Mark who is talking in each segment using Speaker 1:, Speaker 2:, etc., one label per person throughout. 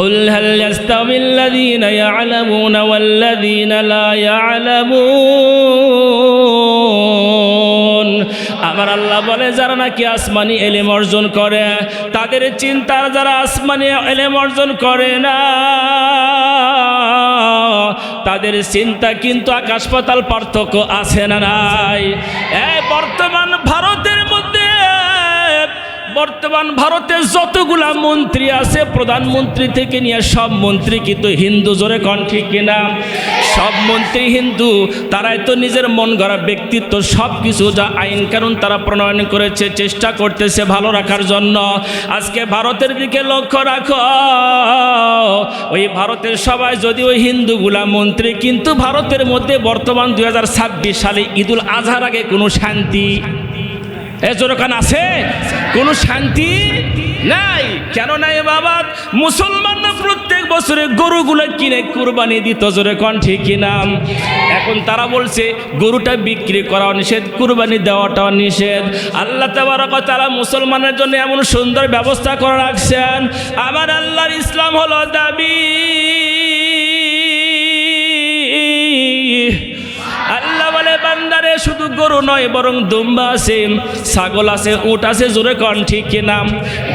Speaker 1: قل هل يستوي الذين يعلمون والذين لا يعلمون আমার আল্লাহ বলে যারা নাকি আসমানি ইলম অর্জন করে তাদের চিন্তার যারা আসমানি ইলম অর্জন করে না তাদের চিন্তা কিন্তু আকাশ পাতাল পার্থক্য আছে না নাই। বর্তমান ভারতে যতগুলা মন্ত্রী আছে প্রধানমন্ত্রী থেকে নিয়ে সব মন্ত্রী কিন্তু হিন্দু, জোরে কোন ঠিক কিনা? সব মন্ত্রী হিন্দু। তারাই তো নিজের মন গড়া ব্যক্তিত্ব সব কিছু যা আইন কানুন তারা প্রণয়ন করেছে, চেষ্টা করতেছে ভালো রাখার জন্য। আজকে ভারতের দিকে লক্ষ্য রাখো, ওই ভারতের সবাই যদি ওই হিন্দুগুলা মন্ত্রী, কিন্তু ভারতের মধ্যে বর্তমান 2026 সালে ঈদুল আজহার আগে কোনো শান্তি জোরকান আছে? কোনো শান্তি নাই। কেন নাই বাবা? মুসলমানরা প্রত্যেক বছরে গরুগুলো কিনে কুরবানি দিত, জোরে কোন ঠিক কিনা? এখন তারা বলছে গরুটা বিক্রি করাও নিষেধ, কুরবানি দেওয়াটাও নিষেধ। আল্লাহ তাবারক ওয়া তাআলা মুসলমানের জন্য এমন সুন্দর ব্যবস্থা করে রাখছেন। আমার আল্লাহর ইসলাম হলো দাবি। আল্লাহ বলে বান্দারে শুধু গরু নয় বরং দুম্বা আছে, ছাগল আছে, উট আছে, জোরে কোন ঠিক কিনা?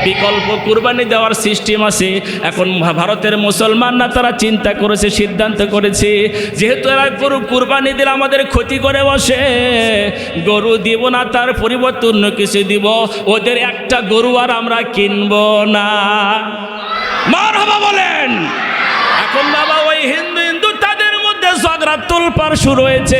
Speaker 1: বিকল্প কুরবানি দেওয়ার সিস্টেম আছে। এখন ভারতের মুসলমানরা তারা চিন্তা করেছে, সিদ্ধান্ত করেছে যেহেতু এরা গরু কুরবানি দিলে আমাদের ক্ষতি করে বসে, গরু দিব না, তার পরিবর্তে অন্য কিছু দিব, ওদের একটা গরু আর আমরা কিনবো না। মারহাবা বলেন। এখন বাবা ওই হিন্দু তাদের মধ্যে ঝগড়া তোলপাড় শুরু হয়েছে।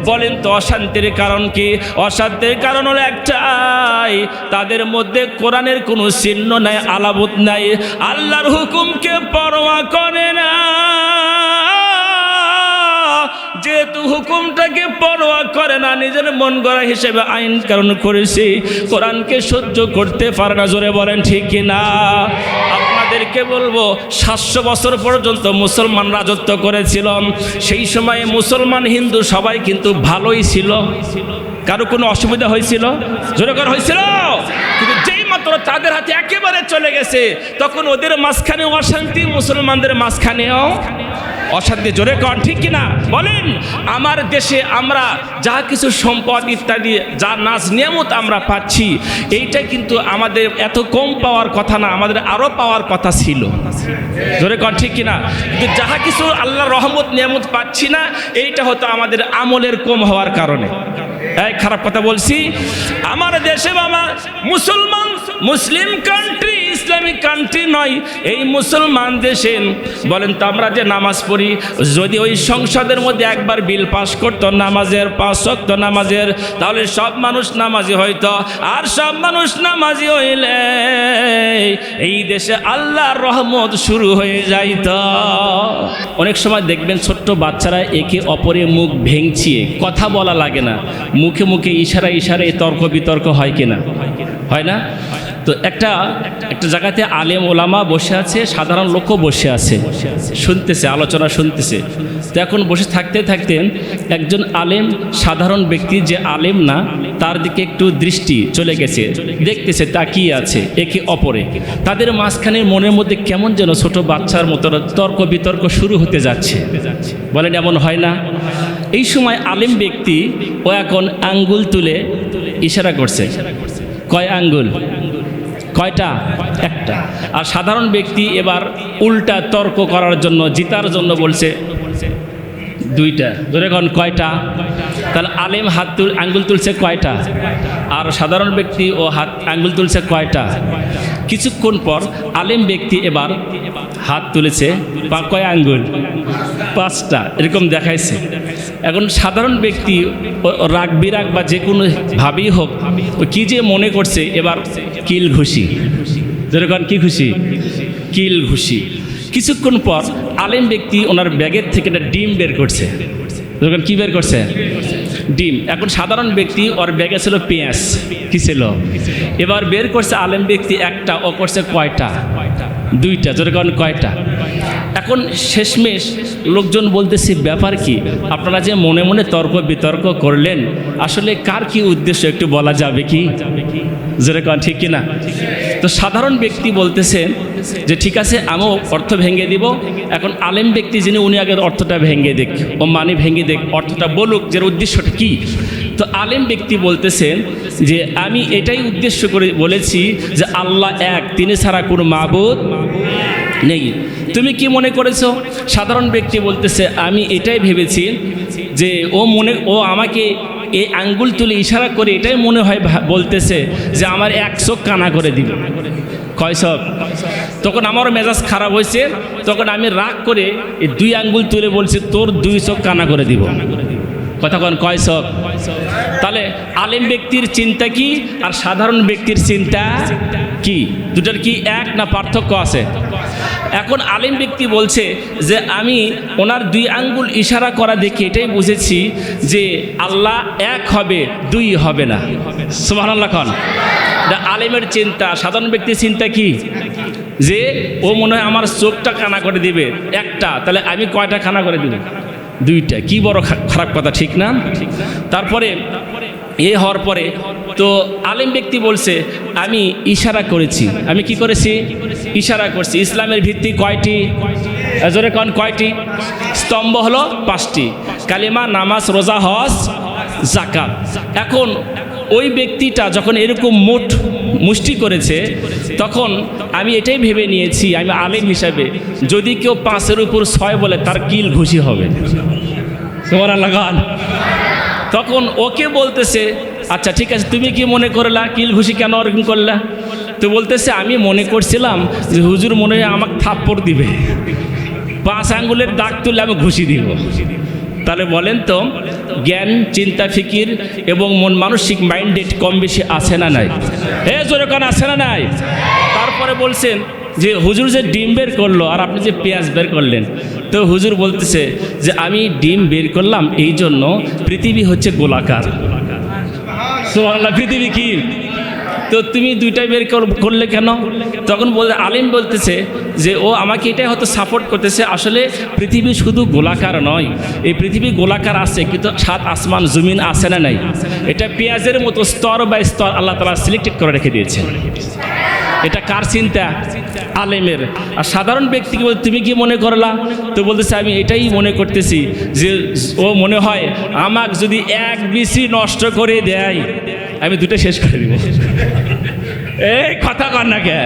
Speaker 1: বলেন তো অশান্তির কারণ কি? অশান্তির কারণ হলো একটাই, তাদের মধ্যে কোরআনের কোনো চিহ্ন নাই, আলামত নাই, আল্লাহর হুকুমকে পরোয়া করে না। যেহেতু হুকুমটাকে পরোয়া করে না, নিজের মন গড়া হিসেবে আইন কানুন করেছে, কোরআনকে সহ্য করতে পারে না, জোরে বলেন ঠিক কিনা? আপনাদেরকে বলবো 700 বছর পর্যন্ত মুসলমান রাজত্ব করেছিল। সেই সময়ে মুসলমান হিন্দু সবাই কিন্তু ভালোই ছিল, কারো কোনো অসুবিধা হয়েছিল? জোরে করে হয়েছিল? কিন্তু যেই মাত্র তাদের হাতে একেবারে চলে গেছে তখন ওদের মাঝখানে অশান্তি, মুসলমানদের মাঝখানেও অশান্তি, জোরে কন ঠিক কিনা? বলেন। আমার দেশে আমরা যা কিছু সম্পদ ইত্যাদি যা নাজ নিয়ামত আমরা পাচ্ছি, এইটা কিন্তু আমাদের এত কম পাওয়ার কথা না, আমাদের আরও পাওয়ার কথা ছিল, জোরে কন ঠিক কিনা? কিন্তু যাহা কিছু আল্লাহর রহমত নিয়ামত পাচ্ছি না, এইটা হতো আমাদের আমলের কম হওয়ার কারণে। এই খারাপ কথা বলছি? আমার দেশে বাবা মুসলিম কান্ট্রি, ইসলামিক কান্ট্রি নয়, এই মুসলমান দেশে বলেন তো আমরা যে নামাজ পড়ি, যদি ওই সংসদের মধ্যে একবার বিল পাস করতো নামাজের, 5 ওয়াক্ত নামাজের, তাহলে সব মানুষ নামাজি হইতো। আর সব মানুষ নামাজি হইলে এই দেশে আল্লাহর রহমত শুরু হয়ে যাইত। অনেক সময় দেখবেন ছোট্ট বাচ্চারা একে অপরের মুখ ভেঙচিয়ে, কথা বলা লাগে না, মুখে মুখে ইশারায় তর্ক বিতর্ক হয় কিনা? হয় না? তো একটা জায়গাতে আলেম ওলামা বসে আছে, সাধারণ লোকও বসে আছে, শুনতেছে, আলোচনা শুনতেছে। তো এখন বসে থাকতে একজন আলেম, সাধারণ ব্যক্তি যে আলেম না, তার দিকে একটু দৃষ্টি চলে গেছে, দেখতেছে, তাকিয়ে আছে একে অপরে। তাদের মাঝখানে মনের মধ্যে কেমন যেন ছোট বাচ্চার মতো তর্ক বিতর্ক শুরু হতে যাচ্ছে। বলেন এমন হয় না? এই সময় আলেম ব্যক্তি ও এখন আঙ্গুল তুলে ইশারা করছে। কয় আঙ্গুল? কয়টা? একটা। আর সাধারণ ব্যক্তি এবার উল্টা তর্ক করার জন্য, জিতার জন্য বলছে 2টা। ধরে কোন কয়টা? তাহলে আলেম আঙ্গুল তুলছে কয়টা? আর সাধারণ ব্যক্তি ও আঙ্গুল তুলছে কয়টা? কিছুক্ষণ পর আলেম ব্যক্তি এবার হাত তুলেছে কয় আঙ্গুল? 5টা। এরকম দেখাইছে। এখন সাধারণ ব্যক্তি রাগ বিরাগ বা যে কোনো ভাবেই হোক, কি যে মনে করছে, এবার কিল ঘুষি। যেরকম কি খুশি? কিল ঘুষি। কিছুক্ষণ পর আলেম ব্যক্তি ওনার ব্যাগের থেকে একটা ডিম বের করছে। যেরকম কি বের করছে? ডিম। এখন সাধারণ ব্যক্তি ওর ব্যাগে ছিল পেঁয়াজ। কি ছিল? এবার বের করছে আলেম ব্যক্তি একটা, ও করছে কয়টা? 2টা। যেরকম কয়টা? এখন শেষমেশ লোকজন বলতেছে ব্যাপার কি, আপনারা যে মনে মনে তর্ক বিতর্ক করলেন, আসলে কার কি উদ্দেশ্য একটু বলা যাবে কি? যেরকম ঠিক কিনা? তো সাধারণ ব্যক্তি বলতেছে যে ঠিক আছে আমিও অর্থ ভেঙে দিব। এখন আলেম ব্যক্তি যিনি উনি আগে অর্থটা ভেঙে দেখ, ও মানে ভেঙে দেখ, অর্থটা বলুক যে উদ্দেশ্যটা কি। তো আলেম ব্যক্তি বলতেছেন যে আমি এটাই উদ্দেশ্য করে বলেছি যে আল্লাহ এক, তিনি ছাড়া কোনো মাবুদ নেই। তুমি কি মনে করেছো? সাধারণ ব্যক্তি বলতেছে আমি এটাই ভেবেছি যে ও আমাকে এই আঙ্গুল তুলে ইশারা করে এটাই মনে হয় বলতেছে যে আমার এক চোখ কানা করে দিবে। কয় চোখ? তখন আমারও মেজাজ খারাপ হয়েছে, তখন আমি রাগ করে এই 2 আঙ্গুল তুলে বলছি তোর 2 চোখ কানা করে দিব। কথা কন কয় চোখ? তাহলে আলেম ব্যক্তির চিন্তা কি আর সাধারণ ব্যক্তির চিন্তা কি? দুটার কি এক না পার্থক্য আছে? এখন আলেম ব্যক্তি বলছে যে আমি ওনার 2 আঙ্গুল ইশারা করা দেখে এটাই বুঝেছি যে আল্লাহ এক হবে, 2 হবে না। সুবহানাল্লাহ খান। আলেমের চিন্তা। সাধারণ ব্যক্তির চিন্তা কি? যে ও মনে হয় আমার চোখটা কানা করে দিবে একটা, তাহলে আমি কয়টা কানা করে দিব? 2টা। কি বড় খারাপ কথা, ঠিক না? তারপরে হওয়ার পরে তো আলেম ব্যক্তি বলছে আমি ইশারা করেছি। আমি কি করেছি? ইশারা করছি। ইসলামের ভিত্তি কয়টি? জোরে কোন কয়টি? স্তম্ভ হলো 5টি, কালিমা, নামাজ, রোজা, হজ, যাকাত। এখন ওই ব্যক্তিটা যখন এরকম মুষ্টি করেছে তখন আমি এটাই ভেবে নিয়েছি আমি আলেম হিসাবে যদি কেউ 5-এর উপর 6 বলে তার কিল ঘুষি হবে। সুবহানাল্লাহ। তখন ওকে বলতেছে আচ্ছা ঠিক আছে তুমি কি মনে করলা, কিল ঘুষি কেন ওরকম করলা? তো বলতেছে আমি মনে করছিলাম যে হুজুর মনে হয় আমাকে থাপ্পড় দিবে, 5 আঙ্গুলের দাগ তুললে আমি ঘুষি দিব। তাহলে বলেন তো জ্ঞান, চিন্তা, ফিকির এবং মন মানসিক মাইন্ডেড কম বেশি আছে না নাই? জোরে কোন আছে না নাই? তারপরে বলছেন যে হুজুর যে ডিম বের করলো আর আপনি যে পেঁয়াজ বের করলেন, তো হুজুর বলতেছে যে আমি ডিম বের করলাম এই জন্য পৃথিবী হচ্ছে গোলাকার। সুবহানাল্লাহ। পৃথিবী কি? তো তুমি 2টাই বের করলে কেন? তখন আলিম বলতেছে যে ও আমাকে এটাই হয়তো সাপোর্ট করতেছে, আসলে পৃথিবী শুধু গোলাকার নয়, এই পৃথিবী গোলাকার আছে কিন্তু 7 আসমান জমিন আছে না নাই? এটা পেঁয়াজের মতো স্তর বাই স্তর আল্লাহ তাআলা সিলেক্টেড করে রেখে দিয়েছেন। এটা কার চিন্তা? আলেমের। আর সাধারণ ব্যক্তিকে বলতে তুমি কি মনে করলা? তো বলতেছে আমি এটাই মনে করতেছি যে ও মনে হয় আমাকে যদি 1 বিসি নষ্ট করে দেয় আমি 2টা শেষ করে দিব। এই কথা কর না কে?